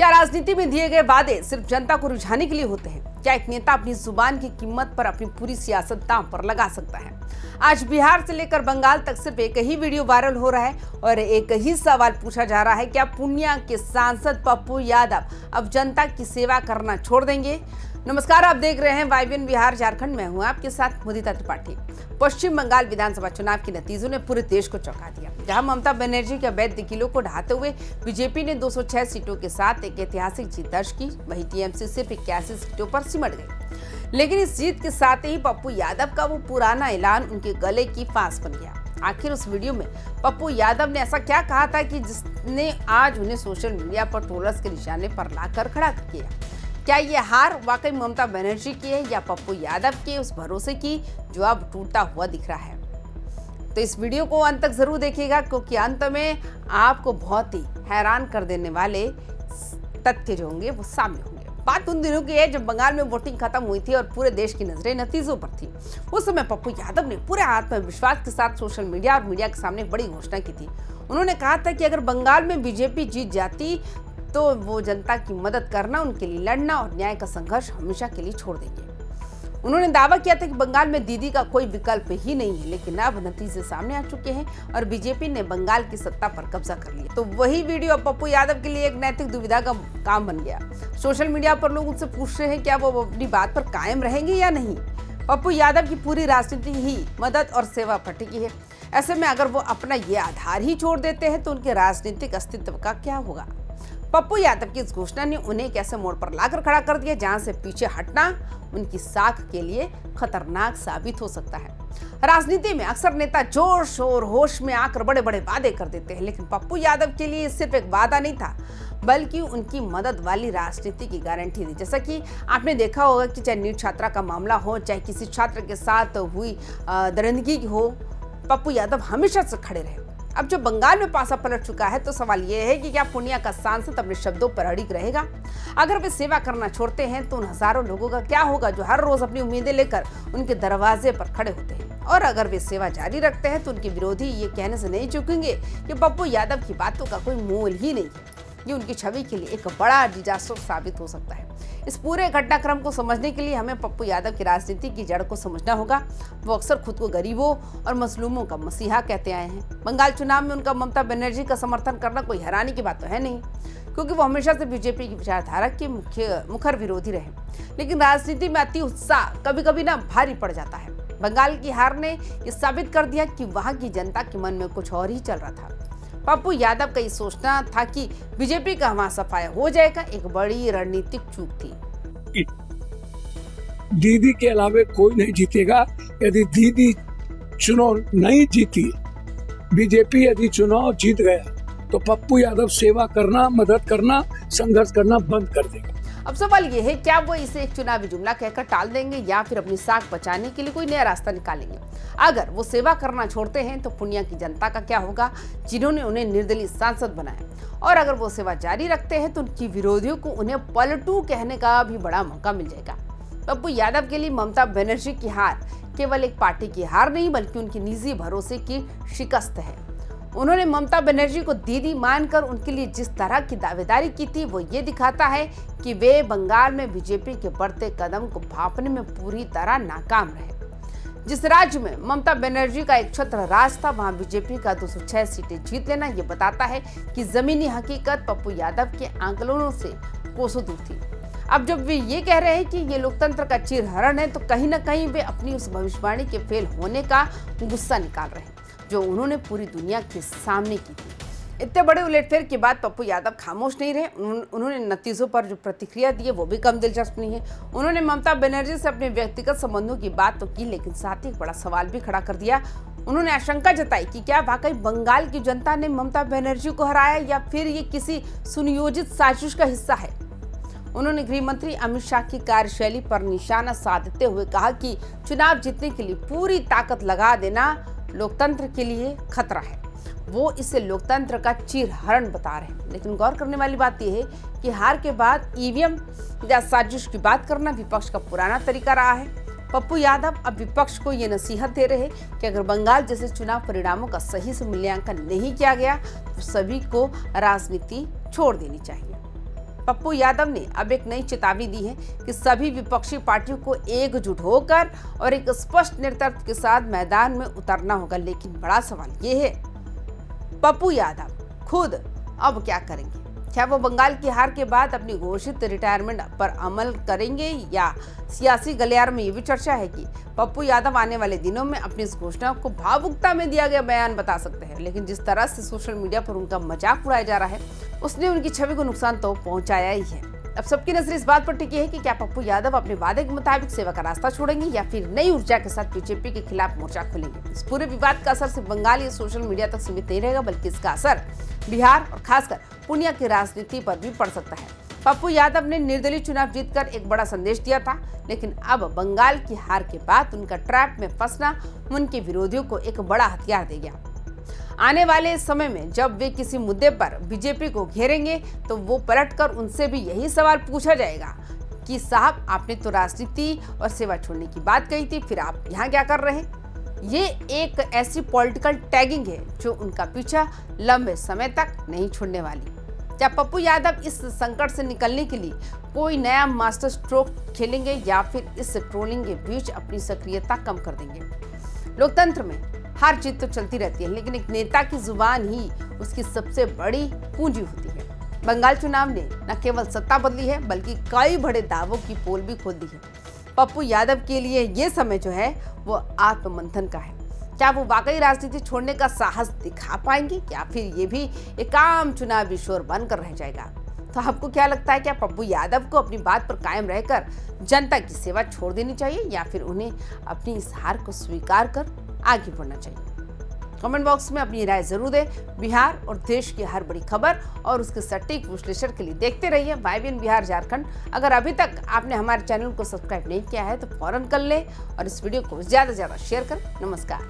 क्या राजनीति में दिए गए वादे सिर्फ जनता को रुझाने के लिए होते हैं? क्या एक नेता अपनी जुबान की कीमत पर अपनी पूरी सियासत दांव पर लगा सकता है? आज बिहार से लेकर बंगाल तक सिर्फ एक ही वीडियो वायरल हो रहा है और एक ही सवाल पूछा जा रहा है, क्या पूर्णिया के सांसद पप्पू यादव अब जनता की सेवा करना छोड़ देंगे? नमस्कार, आप देख रहे हैं वाईबीएन बिहार झारखंड में हूं आपके साथ मुदिता त्रिपाठी। पश्चिम बंगाल विधानसभा चुनाव के नतीजों ने पूरे देश को चौंका दिया, जहां ममता बनर्जी के अवैध दखलों को ढाते हुए बीजेपी ने 206 सीटों के साथ एक ऐतिहासिक जीत दर्ज की। वहीं टीएमसी सिर्फ 81 सीटों पर सिमट गई। लेकिन इस जीत के साथ ही पप्पू यादव का वो पुराना ऐलान उनके गले की फांस बन गया। आखिर उस वीडियो में पप्पू यादव ने ऐसा क्या कहा था कि जिसने आज उन्हें सोशल मीडिया पर ट्रोलर्स के निशाने पर लाकर खड़ा किया? क्या ये हार वाकई ममता बनर्जी की है या पप्पू यादव के उस भरोसे की जो अब टूटता हुआ दिख रहा है? तो इस वीडियो को अंत तक जरूर देखिएगा, क्योंकि अंत में आपको बहुत ही हैरान कर देने वाले तथ्य जो होंगे वो सामने होंगे। बात उन दिनों की है जब बंगाल में वोटिंग खत्म हुई थी और पूरे देश की नजरें नतीजों पर थी। उस समय पप्पू यादव ने पूरे आत्मविश्वास के साथ सोशल मीडिया और मीडिया के सामने बड़ी घोषणा की थी। उन्होंने कहा था कि अगर बंगाल में बीजेपी जीत जाती तो वो जनता की मदद करना, उनके लिए लड़ना और न्याय का संघर्ष हमेशा के लिए छोड़ देंगे। उन्होंने दावा किया था कि बंगाल में दीदी का कोई विकल्प ही नहीं है, लेकिन अब नतीजे सामने आ चुके हैं और बीजेपी ने बंगाल की सत्ता पर कब्जा कर लिया। तो वही वीडियो अब पप्पू यादव के लिए एक नैतिक दुविधा का काम बन गया। सोशल मीडिया पर लोग उनसे पूछ रहे हैं क्या वो अपनी बात पर कायम रहेंगे या नहीं। पप्पू यादव की पूरी राजनीति ही मदद और सेवा पर टिकी है। ऐसे में अगर वो अपना ये आधार ही छोड़ देते हैं तो उनके राजनीतिक अस्तित्व का क्या होगा? पप्पू यादव की इस घोषणा ने उन्हें एक ऐसे मोड़ पर लाकर खड़ा कर दिया जहां से पीछे हटना उनकी साख के लिए खतरनाक साबित हो सकता है। राजनीति में अक्सर नेता जोश और होश में आकर बड़े बड़े वादे कर देते हैं, लेकिन पप्पू यादव के लिए सिर्फ एक वादा नहीं था, बल्कि उनकी मदद वाली राजनीति की गारंटी थी। जैसा कि आपने देखा होगा कि चाहे नीट छात्रा का मामला हो, चाहे किसी छात्र के साथ हुई दरिंदगी हो, पप्पू यादव हमेशा से खड़े रहे। अब जो बंगाल में पासा पलट चुका है, तो सवाल यह है कि क्या पूर्णिया का सांसद अपने शब्दों पर अड़िग रहेगा? अगर वे सेवा करना छोड़ते हैं तो उन हजारों लोगों का क्या होगा जो हर रोज अपनी उम्मीदें लेकर उनके दरवाजे पर खड़े होते हैं? और अगर वे सेवा जारी रखते हैं तो उनके विरोधी ये कहने से नहीं चूकेंगे कि पप्पू यादव की बातों का कोई मोल ही नहीं है। ये उनकी छवि के लिए एक बड़ा डिजास्टर साबित हो सकता है। इस पूरे घटनाक्रम को समझने के लिए हमें पप्पू यादव की राजनीति की जड़ को समझना होगा। वो अक्सर खुद को गरीबों और मजलूमों का मसीहा कहते आए हैं। बंगाल चुनाव में उनका ममता बनर्जी का समर्थन करना कोई हैरानी की बात तो है नहीं, क्योंकि वो हमेशा से बीजेपी की विचारधारा के मुखर विरोधी रहे। लेकिन राजनीति में अति उत्साह कभी कभी भारी पड़ जाता है। बंगाल की हार ने यह साबित कर दिया कि वहां की जनता के मन में कुछ और ही चल रहा था। पप्पू यादव का ये सोचना था कि बीजेपी का वहां सफाया हो जाएगा, एक बड़ी रणनीतिक चूक थी। दीदी के अलावा कोई नहीं जीतेगा। यदि दीदी चुनाव नहीं जीती, बीजेपी यदि चुनाव जीत गया तो पप्पू यादव सेवा करना, मदद करना, संघर्ष करना बंद कर देगा। अब सवाल ये है, क्या वो इसे एक चुनावी जुमला कहकर टाल देंगे या फिर अपनी साख बचाने के लिए कोई नया रास्ता निकालेंगे? अगर वो सेवा करना छोड़ते हैं तो पूर्णिया की जनता का क्या होगा, जिन्होंने उन्हें निर्दलीय सांसद बनाया? और अगर वो सेवा जारी रखते हैं तो उनकी विरोधियों को उन्हें पलटू कहने का भी बड़ा मौका मिल जाएगा। पप्पू यादव के लिए ममता बनर्जी की हार केवल एक पार्टी की हार नहीं, बल्कि उनकी निजी भरोसे की शिकस्त है। उन्होंने ममता बनर्जी को दीदी मानकर उनके लिए जिस तरह की दावेदारी की थी, वो ये दिखाता है कि वे बंगाल में बीजेपी के बढ़ते कदम को भांपने में पूरी तरह नाकाम रहे। जिस राज्य में ममता बनर्जी का एक छत्र राज था, वहां बीजेपी का 206 सीटें जीत लेना ये बताता है कि जमीनी हकीकत पप्पू यादव के आंकलनों से कोसों दूर थी। अब जब वे ये कह रहे हैं कि ये लोकतंत्र का चीरहरण है, तो कहीं ना कहीं वे अपनी उस भविष्यवाणी के फेल होने का गुस्सा निकाल रहे हैं जो उन्होंने पूरी दुनिया के सामने की थी। इतने बड़े उलटफेर के बाद पप्पू यादव खामोश नहीं रहे। उन्होंने नतीजों पर जो प्रतिक्रिया दी है वो भी कम दिलचस्प नहीं है। उन्होंने ममता बनर्जी से अपने व्यक्तिगत संबंधों की बात तो की, लेकिन साथ ही एक बड़ा सवाल भी खड़ा कर दिया। उन्होंने आशंका जताई कि क्या वाकई बंगाल की जनता ने ममता बनर्जी को हराया या फिर ये किसी सुनियोजित साजिश का हिस्सा है। उन्होंने गृह मंत्री अमित शाह की कार्यशैली पर निशाना साधते हुए कहा कि चुनाव जीतने के लिए पूरी ताकत लगा देना लोकतंत्र के लिए खतरा है। वो इसे लोकतंत्र का चीरहरण बता रहे हैं। लेकिन गौर करने वाली बात यह है कि हार के बाद ईवीएम या साजिश की बात करना विपक्ष का पुराना तरीका रहा है। पप्पू यादव अब विपक्ष को ये नसीहत दे रहे हैं कि अगर बंगाल जैसे चुनाव परिणामों का सही से मूल्यांकन नहीं किया गया तो सभी को राजनीति छोड़ देनी चाहिए। पप्पू यादव ने अब एक नई चेतावनी दी है कि सभी विपक्षी पार्टियों को एकजुट होकर और एक स्पष्ट नेतृत्व के साथ मैदान में उतरना होगा। लेकिन बड़ा सवाल ये है, पप्पू यादव खुद अब क्या करेंगे? क्या वो बंगाल की हार के बाद अपनी घोषित रिटायरमेंट पर अमल करेंगे, या सियासी गलियार में ये भी चर्चा है कि पप्पू यादव आने वाले दिनों में अपनी इस घोषणा को भावुकता में दिया गया बयान बता सकते हैं। लेकिन जिस तरह से सोशल मीडिया पर उनका मजाक उड़ाया जा रहा है, उसने उनकी छवि को नुकसान तो पहुंचाया ही है। अब सबकी नजर इस बात पर टिकी है कि क्या पप्पू यादव अपने वादे के मुताबिक सेवा का रास्ता छोड़ेंगे या फिर नई ऊर्जा के साथ बीजेपी के खिलाफ मोर्चा खोलेंगे। इस पूरे विवाद का असर सिर्फ बंगाल या सोशल मीडिया तक सीमित नहीं रहेगा, बल्कि इसका असर बिहार और खासकर पूर्णिया की राजनीति पर भी पड़ सकता है। पप्पू यादव ने निर्दलीय चुनाव जीतकर एक बड़ा संदेश दिया था, लेकिन अब बंगाल की हार के बाद उनका ट्रैप में फंसना उनके विरोधियों को एक बड़ा हथियार दे गया। आने वाले समय में जब वे किसी मुद्दे पर बीजेपी को घेरेंगे तो वो पलटकर उनसे भी यही सवाल पूछा जाएगा कि साहब, आपने तो राजनीति और सेवा छोड़ने की बात कही थी, फिर आप यहाँ क्या कर रहे हैं? ये एक ऐसी पॉलिटिकल टैगिंग है जो उनका पीछा लंबे समय तक नहीं छोड़ने वाली। क्या पप्पू यादव इस संकट से निकलने के लिए कोई नया मास्टर स्ट्रोक खेलेंगे या फिर इस ट्रोलिंग के बीच अपनी सक्रियता कम कर देंगे? लोकतंत्र में हार जीत तो चलती रहती है, लेकिन एक नेता की जुबान ही उसकी सबसे बड़ी पूंजी होती है। बंगाल चुनाव ने न केवल सत्ता बदली है, बल्कि कई बड़े दावों की पोल भी खोल दी है। पप्पू यादव के लिए ये समय जो है वो आत्ममंथन का है। क्या वो वाकई राजनीति छोड़ने का साहस दिखा पाएंगे या फिर ये भी एक आम चुनावी शोर बनकर रह जाएगा? तो आपको क्या लगता है, क्या पप्पू यादव को अपनी बात पर कायम रहकर जनता की सेवा छोड़ देनी चाहिए या फिर उन्हें अपनी इस हार को स्वीकार कर आगे बढ़ना चाहिए? कमेंट बॉक्स में अपनी राय जरूर दें। बिहार और देश की हर बड़ी खबर और उसके सटीक विश्लेषण के लिए देखते रहिए YBN बिहार झारखंड। अगर अभी तक आपने हमारे चैनल को सब्सक्राइब नहीं किया है तो फौरन कर लें और इस वीडियो को ज्यादा से ज्यादा शेयर करें। नमस्कार।